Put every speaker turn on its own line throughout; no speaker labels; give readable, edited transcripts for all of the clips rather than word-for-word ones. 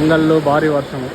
అంగల్లో భారీ వర్షము.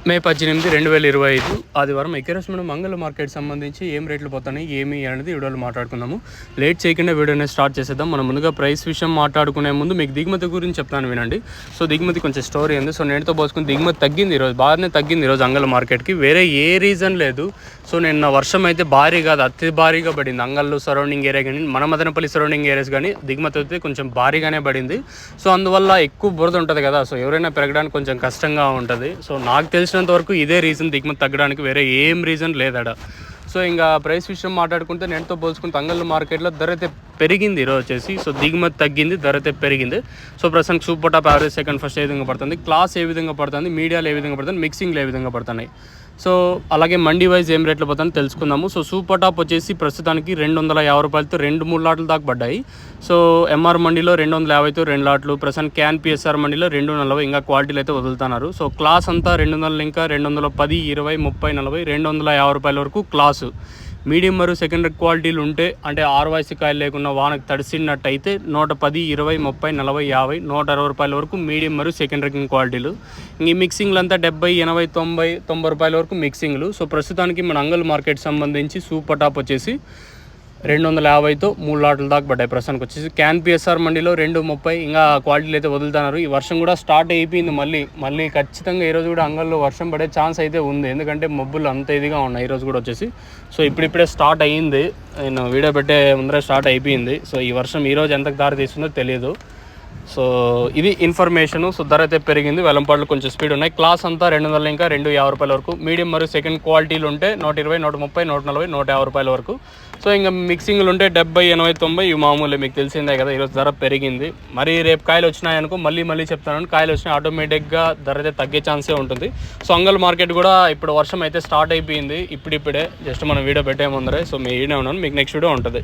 మే 18, 2025 ఆదివారం ఎకరస్ మనం మంగళ మార్కెట్ సంబంధించి ఏం రేట్లు పోతున్నాయి ఏమి అనేది వీడియోలో మాట్లాడుకుందాము. లేట్ చేయకుండా వీడియోని స్టార్ట్ చేసేద్దాం. మనం ముందుగా ప్రైస్ విషయం మాట్లాడుకునే ముందు మీకు దిగుమతి గురించి చెప్తాను వినండి. సో దిగుమతి కొంచెం స్టోరీ ఉంది. సో నేటితో పోసుకుని దిగుమతి తగ్గింది ఈరోజు, బాగానే తగ్గింది ఈరోజు అంగళ మార్కెట్కి. వేరే ఏ రీజన్ లేదు. సో నిన్న వర్షం అయితే భారీ కాదు, అతి భారీగా పడింది. అంగళ్ళు సరౌండింగ్ ఏరియా కానీ మన మదనపల్లి సరౌండింగ్ ఏరియాస్ కానీ దిగుమతి అయితే కొంచెం భారీగానే పడింది. సో అందువల్ల ఎక్కువ బురద ఉంటుంది కదా, సో ఎవరైనా పెరగడానికి కొంచెం కష్టంగా ఉంటుంది. సో నాకు తెలిసినంత వరకు ఇదే రీజన్ దిగుమతి తగ్గడానికి, వేరే ఏం రీజన్ లేదడ. సో ఇంకా ప్రైస్ విషయం మాట్లాడుకుంటే నేటితో పోల్చుకుంటే అంగళ్ళు మార్కెట్లో ధర అయితే పెరిగింది ఈరోజు వచ్చేసి. సో దిగుమతి తగ్గింది, ధర అయితే పెరిగింది. సో ప్రస్తుతానికి super top average second first ఏ విధంగా పడుతుంది, క్లాస్ ఏ విధంగా పడుతుంది, మీడియాలు ఏ విధంగా పడుతుంది, మిక్సింగ్లు ఏ విధంగా పడుతున్నాయి. సో అలాగే మండీ వైజ్ ఏం రేట్లు పోతుందో తెలుసుకుందాము. సో సూపర్ టాప్ వచ్చేసి ప్రస్తుతానికి 250 రూపాయలతో 2-3 లాట్లు దాకా పడ్డాయి. సో ఎంఆర్ మండీలో 250తో 2 లాట్లు, ప్రస్తుతానికి క్యాన్ పిఎస్ఆర్ మండీలో 240. ఇంకా క్వాలిటీలు అయితే వదులుతున్నారు. సో క్లాస్ అంతా 200, ఇంకా 210, 20, 30, 40, 250 రూపాయల వరకు క్లాసు. మీడియం మరియు సెకండరీ క్వాలిటీలు ఉంటే, అంటే ఆరువాయిసి కాయలు లేకుండా వానకు తడిసినట్టయితే 110, 20, 30, 40, 50, 160 రూపాయల వరకు మీడియం మరియు సెకండరీ క్వాలిటీలు. ఈ మిక్సింగ్లు అంతా 70, 80, 90, 90 రూపాయల వరకు మిక్సింగ్లు. సో ప్రస్తుతానికి మన అంగల్ మార్కెట్ సంబంధించి సూపర్ టాప్ వచ్చేసి 250తో 3 లాట్ల దాకా పడ్డాయి. ప్రస్తుతానికి వచ్చేసి క్యాన్ పిఎస్ఆర్ మండీలో 230. ఇంకా క్వాలిటీలు అయితే వదులుతున్నారు. ఈ వర్షం కూడా స్టార్ట్ అయిపోయింది. మళ్ళీ ఖచ్చితంగా ఈరోజు కూడా అంగల్లో వర్షం పడే ఛాన్స్ అయితే ఉంది, ఎందుకంటే మబ్బులు అంత ఇదిగా ఉన్నాయి ఈరోజు కూడా వచ్చేసి. సో ఇప్పుడిప్పుడే స్టార్ట్ అయ్యింది, నేను వీడియో పెట్టే ముందరే స్టార్ట్ అయిపోయింది. సో ఈ వర్షం ఈరోజు ఎంతకు దారి తీస్తుందో తెలియదు. సో ఇది ఇన్ఫర్మేషను. సో ధర అయితే పెరిగింది, వెలంపాట్లు కొంచెం స్పీడ్ ఉన్నాయి. క్లాస్ అంతా 200, ఇంకా 250 రూపాయల వరకు. మీడియం మరియు సెకండ్ క్వాలిటీలు ఉంటే 120, 130, 140, 150 రూపాయల వరకు. సో ఇంకా మిక్సింగ్లు ఉంటే 70, 80, 90 ఇవి మామూలే, మీకు తెలిసిందే కదా. ఈరోజు ధర పెరిగింది. మరి రేపు కాయలు వచ్చినాయనుకో మళ్ళీ చెప్తాను, కాయలు వచ్చినాయి ఆటోమేటిక్గా ధర అయితే తగ్గే ఛాన్సే ఉంటుంది. సో అంగల్ మార్కెట్ కూడా ఇప్పుడు వర్షం అయితే స్టార్ట్ అయిపోయింది ఇప్పుడిప్పుడే, జస్ట్ మనం వీడియో పెట్టే ముందరే. సో మీ వీడియో ఉన్నాను, మీకు నెక్స్ట్ వీడియో ఉంటుంది.